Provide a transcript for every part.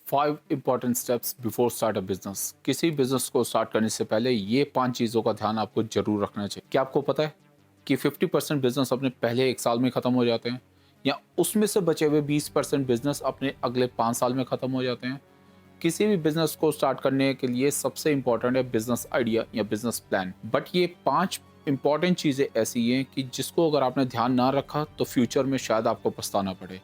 5 important steps before start a business. किसी business को start करने से पहले ये 5 चीज़ों का ध्यान आपको जरूर रखना चाहिए। क्या आपको पता है कि 50% बिजनेस अपने पहले 1 साल में खत्म हो जाते हैं, या उसमें से बचे हुए 20% बिजनेस अपने अगले 5 साल में खत्म हो जाते हैं। किसी भी बिजनेस को स्टार्ट करने के लिए सबसे इंपॉर्टेंट है बिजनेस आइडिया या बिजनेस प्लान। बट ये 5 इंपॉर्टेंट चीज़ें ऐसी हैं कि जिसको अगर आपने ध्यान ना रखा तो फ्यूचर में शायद आपको पछताना पड़े।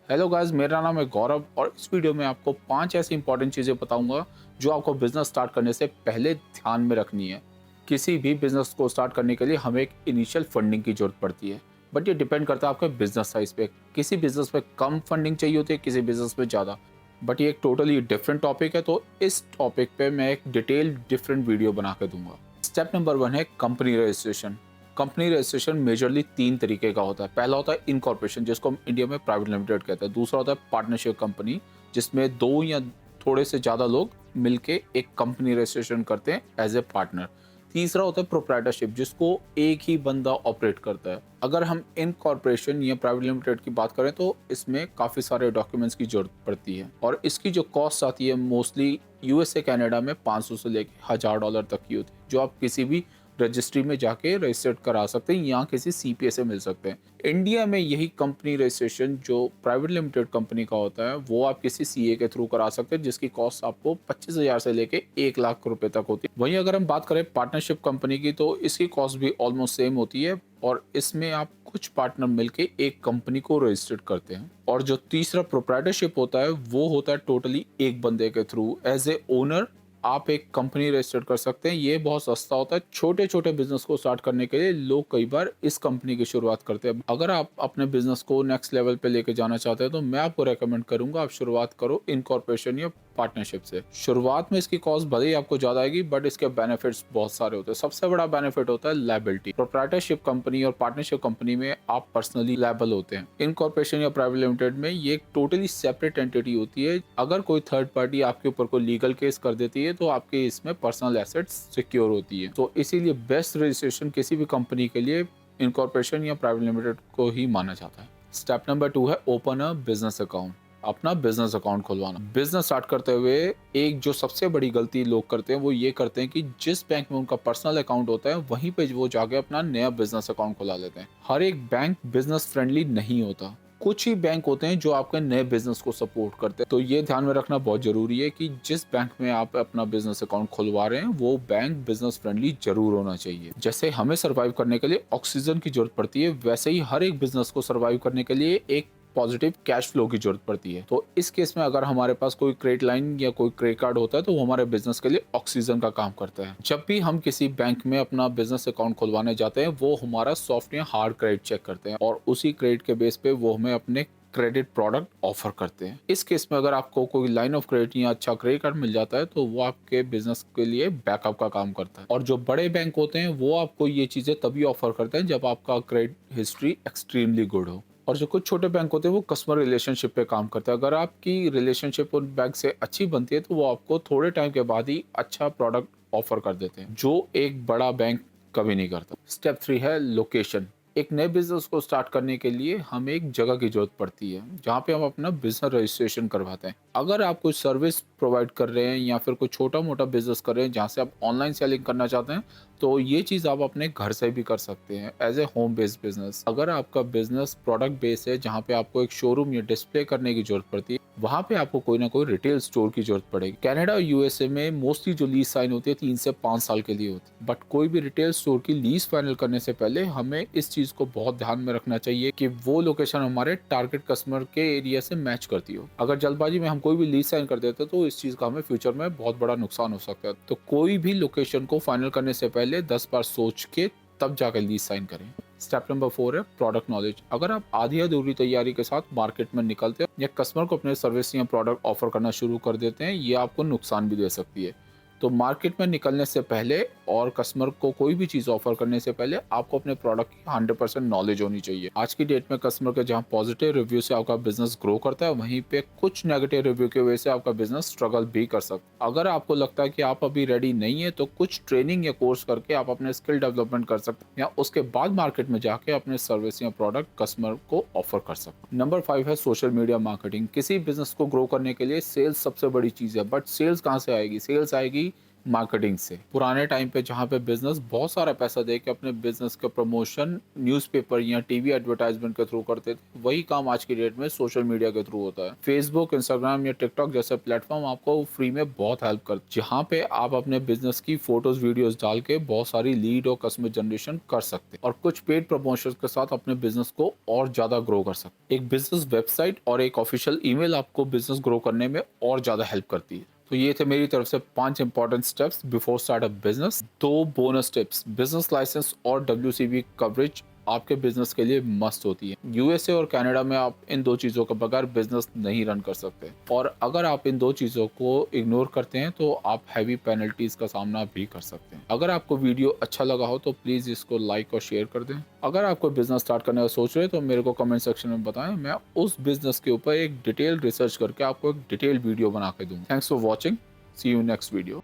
हेलो गाइस, मेरा नाम है गौरव और इस वीडियो में आपको 5 ऐसी इंपॉर्टेंट चीज़ें बताऊंगा जो आपको बिजनेस स्टार्ट करने से पहले ध्यान में रखनी है। किसी भी बिजनेस को स्टार्ट करने के लिए हमें एक इनिशियल फंडिंग की जरूरत पड़ती है, बट ये डिपेंड करता है आपके बिजनेस साइज पे। किसी बिजनेस में कम फंडिंग चाहिए होती है, किसी बिजनेस में ज़्यादा। बट ये एक टोटली डिफरेंट टॉपिक है, तो इस टॉपिक पे मैं एक डिटेल डिफरेंट वीडियो बना के दूंगा। स्टेप नंबर 1 है company registration. Company registration majorly 3 तरीके का होता है। पहला होता है इनकॉर्पोरेशन, जिसको हम इंडिया में प्राइवेट लिमिटेड कहते हैं। दूसरा होता है पार्टनरशिप कंपनी, जिसमें 2 या थोड़े से ज़्यादा लोग मिलके एक कंपनी रजिस्ट्रेशन करते हैं एज ए पार्टनर। तीसरा होता है प्रोप्राइटरशिप, जिसको एक ही बंदा ऑपरेट करता है। अगर हम इन कॉर्पोरेशन या प्राइवेट लिमिटेड की बात करें तो इसमें काफ़ी सारे डॉक्यूमेंट्स की जरूरत पड़ती है, और इसकी जो कॉस्ट आती है मोस्टली यूएसए कनाडा में 500 से लेकर $1000 तक की होती है, जो आप किसी भी रजिस्ट्री में जाके रजिस्टर्ड करा सकते हैं या किसी सीपीए से मिल सकते हैं। इंडिया में यही कंपनी रजिस्ट्रेशन जो प्राइवेट लिमिटेड कंपनी का होता है वो आप किसी सीए के थ्रू करा सकते हैं, जिसकी कॉस्ट आपको 25,000 से लेके 1 लाख रुपए तक होती है। वहीं अगर हम बात करें पार्टनरशिप कंपनी की, तो इसकी कॉस्ट भी ऑलमोस्ट सेम होती है, और इसमें आप कुछ पार्टनर मिलके एक कंपनी को रजिस्टर्ड करते हैं। और जो तीसरा प्रोप्राइटरशिप होता है वो होता है टोटली एक बंदे के थ्रू एज ए ओनर आप एक कंपनी रजिस्टर कर सकते हैं। ये बहुत सस्ता होता है। छोटे छोटे बिजनेस को स्टार्ट करने के लिए लोग कई बार इस कंपनी की शुरुआत करते हैं। अगर आप अपने बिजनेस को नेक्स्ट लेवल पे लेके जाना चाहते हैं तो मैं आपको रेकमेंड करूंगा आप शुरुआत करो इनकॉर्पोरेशन या पार्टनरशिप से। शुरुआत में इसकी कॉस्ट भले ही आपको ज्यादा आएगी, बट इसके बेनिफिट्स बहुत सारे होते हैं। सबसे बड़ा बेनिफिट होता है लायबिलिटी। प्रोप्राइटरशिप कंपनी और पार्टनरशिप कंपनी में आप पर्सनली लायबल होते हैं। इनकॉर्पोरेशन या प्राइवेट लिमिटेड में ये एक टोटली सेपरेट एंटिटी होती है। अगर कोई थर्ड पार्टी आपके ऊपर कोई लीगल केस कर देती है तो आपके इसमें पर्सनल एसेट्स सिक्योर होती है। तो इसीलिए बेस्ट रजिस्ट्रेशन किसी भी कंपनी के लिए इनकॉर्पोरेशन या प्राइवेट लिमिटेड को ही माना जाता है। स्टेप नंबर 2 है ओपन अ बिजनेस अकाउंट। अपना बिजनेस अकाउंट खुलवाना। बिजनेस स्टार्ट करते हुए एक जो सबसे बड़ी गलती लोग करते हैं वो ये करते हैं कि जिस बैंक में उनका पर्सनल अकाउंट होता है वहीं पे वो जाके अपना नया बिजनेस अकाउंट खुला लेते हैं। हर एक बैंक बिजनेस फ्रेंडली नहीं होता। कुछ ही बैंक होते हैं जो आपके नए बिजनेस को सपोर्ट करते हैं। तो ये ध्यान में रखना बहुत जरूरी है कि जिस बैंक में आप अपना बिजनेस अकाउंट खुलवा रहे हैं वो बैंक बिजनेस फ्रेंडली जरूर होना चाहिए। जैसे हमें सर्वाइव करने के लिए ऑक्सीजन की जरूरत पड़ती है, वैसे ही हर एक बिजनेस को सर्वाइव करने के लिए एक पॉजिटिव कैश फ्लो की जरूरत पड़ती है। तो इस केस में अगर हमारे पास कोई क्रेडिट लाइन या कोई क्रेडिट कार्ड होता है तो वो हमारे बिजनेस के लिए ऑक्सीजन का काम करता है। जब भी हम किसी बैंक में अपना बिजनेस अकाउंट खुलवाने जाते हैं वो हमारा सॉफ्ट या हार्ड क्रेडिट चेक करते हैं, और उसी क्रेडिट के बेस पे वो हमें अपने क्रेडिट प्रोडक्ट ऑफर करते हैं। इस केस में अगर आपको कोई लाइन ऑफ क्रेडिट या अच्छा क्रेडिट कार्ड मिल जाता है तो वो आपके बिजनेस के लिए बैकअप का काम करता है। और जो बड़े बैंक होते हैं वो आपको ये चीजें तभी ऑफर करते हैं जब आपका क्रेडिट हिस्ट्री एक्सट्रीमली गुड हो। और जो कुछ छोटे बैंक होते हैं वो कस्टमर रिलेशनशिप पे काम करते हैं। अगर आपकी रिलेशनशिप उन बैंक से अच्छी बनती है तो वो आपको थोड़े टाइम के बाद ही अच्छा प्रोडक्ट ऑफर कर देते हैं, जो एक बड़ा बैंक कभी नहीं करता। स्टेप 3 है लोकेशन। एक नए बिजनेस को स्टार्ट करने के लिए हमें एक जगह की जरूरत पड़ती है जहाँ पे हम अपना बिजनेस रजिस्ट्रेशन करवाते हैं। अगर आप कोई सर्विस प्रोवाइड कर रहे हैं या फिर कोई छोटा मोटा बिजनेस कर रहे हैं जहाँ से आप ऑनलाइन सेलिंग करना चाहते हैं, तो ये चीज़ आप अपने घर से भी कर सकते हैं as a home based business. अगर आपका बिजनेस प्रोडक्ट बेस है जहाँ पे आपको एक शोरूम या डिस्प्ले करने की जरूरत पड़ती है, वहाँ पे आपको कोई ना कोई रिटेल स्टोर की जरूरत पड़ेगी। कनाडा और यूएसए में मोस्टली जो लीज साइन होती है 3 से 5 साल के लिए होती है, बट कोई भी रिटेल स्टोर की लीज फाइनल करने से पहले हमें इस चीज को बहुत ध्यान में रखना चाहिए कि वो लोकेशन हमारे टारगेट कस्टमर के एरिया से मैच करती हो। अगर जल्दबाजी में हम कोई भी लीज साइन कर देते हैं तो इस चीज का हमें फ्यूचर में बहुत बड़ा नुकसान हो सकता है। तो कोई भी लोकेशन को फाइनल करने से पहले 10 बार सोच के तब जाकर लीज साइन करें। स्टेप नंबर 4 है प्रोडक्ट नॉलेज। अगर आप आधी अधूरी तैयारी के साथ मार्केट में निकलते हैं या कस्टमर को अपने सर्विस या प्रोडक्ट ऑफर करना शुरू कर देते हैं, ये आपको नुकसान भी दे सकती है। तो मार्केट में निकलने से पहले और कस्टमर को कोई भी चीज़ ऑफर करने से पहले आपको अपने प्रोडक्ट की 100% नॉलेज होनी चाहिए। आज की डेट में कस्टमर के जहाँ पॉजिटिव रिव्यू से आपका बिजनेस ग्रो करता है, वहीं पे कुछ नेगेटिव रिव्यू की वजह से आपका बिजनेस स्ट्रगल भी कर सकता है। अगर आपको लगता है कि आप अभी रेडी नहीं है, तो कुछ ट्रेनिंग या कोर्स करके आप अपने स्किल डेवलपमेंट कर सकते हैं, या उसके बाद मार्केट में जाके अपने सर्विस या प्रोडक्ट कस्टमर को ऑफर कर सकते हैं। नंबर 5 है सोशल मीडिया मार्केटिंग। किसी बिजनेस को ग्रो करने के लिए सेल्स सबसे बड़ी चीज़ है, बट सेल्स कहाँ से आएगी? सेल्स आएगी मार्केटिंग से। पुराने टाइम पे जहाँ पे बिजनेस बहुत सारा पैसा दे के अपने बिजनेस का प्रमोशन न्यूज़पेपर या टीवी एडवर्टाइजमेंट के थ्रू करते थे, वही काम आज की डेट में सोशल मीडिया के थ्रू होता है। फेसबुक, इंस्टाग्राम या टिकटॉक जैसे प्लेटफॉर्म आपको फ्री में बहुत हेल्प करते हैं, जहाँ पे आप अपने बिजनेस की फोटोज वीडियोस डाल के बहुत सारी लीड और कस्टमर जनरेशन कर सकते हैं, और कुछ पेड प्रमोशन के साथ अपने बिजनेस को और ज्यादा ग्रो कर सकते हैं। एक बिजनेस वेबसाइट और एक ऑफिशियल ईमेल आपको बिजनेस ग्रो करने में और ज्यादा हेल्प करती है। तो ये थे मेरी तरफ से 5 important steps before start a business. 2 bonus tips, business licence और WCB कवरेज आपके बिजनेस के लिए मस्ट होती है। USA और कनाडा में आप इन 2 चीज़ों के बगैर बिजनेस नहीं रन कर सकते, और अगर आप इन 2 चीज़ों को इग्नोर करते हैं तो आप हैवी पेनल्टीज का सामना भी कर सकते हैं। अगर आपको वीडियो अच्छा लगा हो तो प्लीज़ इसको लाइक और शेयर कर दें। अगर आप कोई बिजनेस स्टार्ट करने का सोच रहे हैं तो मेरे को कमेंट सेक्शन में बताएं, मैं उस बिजनेस के ऊपर एक डिटेल रिसर्च करके आपको एक डिटेल वीडियो बना के दूँ। Thanks for watching, see you next video.